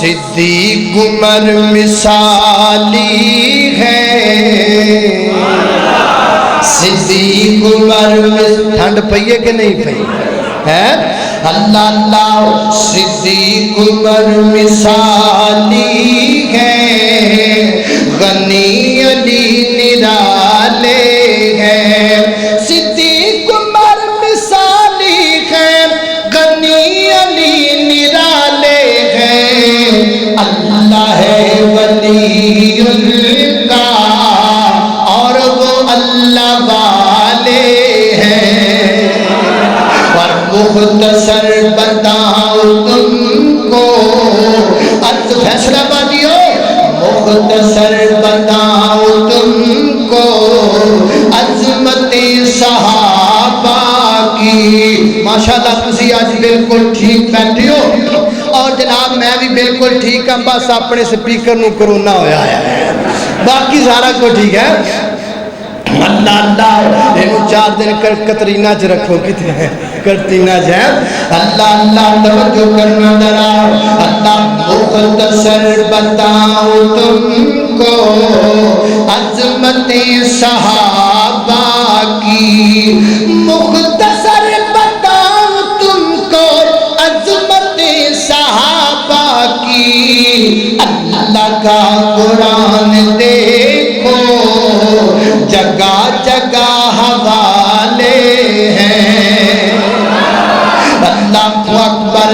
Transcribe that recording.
صدیق عمر مثالی ہے، صدیق عمر ٹھنڈ پئی ہے کہ نہیں پئی ہے؟ اللہ اللہ صدیق عمر مثالی ہے، غنی علی نرالے ہیں۔ صدیق عمر مثالی ہے، غنی علی نرالے ہیں، اللہ ہے ولی ان کا اور وہ اللہ والے ہیں۔ اور مختصر بتاؤں تم کو فیصلہ بادیو، مختصر بتاؤں تم کو عظمت صحابہ کی۔ ماشاءاللہ تسی آج بالکل ٹھیک بیٹھے ہو، اور جناب میں بھی بالکل ٹھیک ہوں، بس اپنے سپیکر نو کرونا ہویا ہے، باقی سارا کو ٹھیک ہے۔ اللہ اللہ انہوں 4 دن کترینہ چ رکھو، کتنے ہیں کرتینہ جائے۔ اللہ اللہ توجہ کرنا ذرا، اللہ مختصر بتاؤں تم کو عظمت صحابہ کی، مختصر بتاؤں تم کو عظمت صحابہ کی۔ اللہ کا قرآن دیکھو جگہ جگہ حوالے ہیں۔ اللہ اکبر۔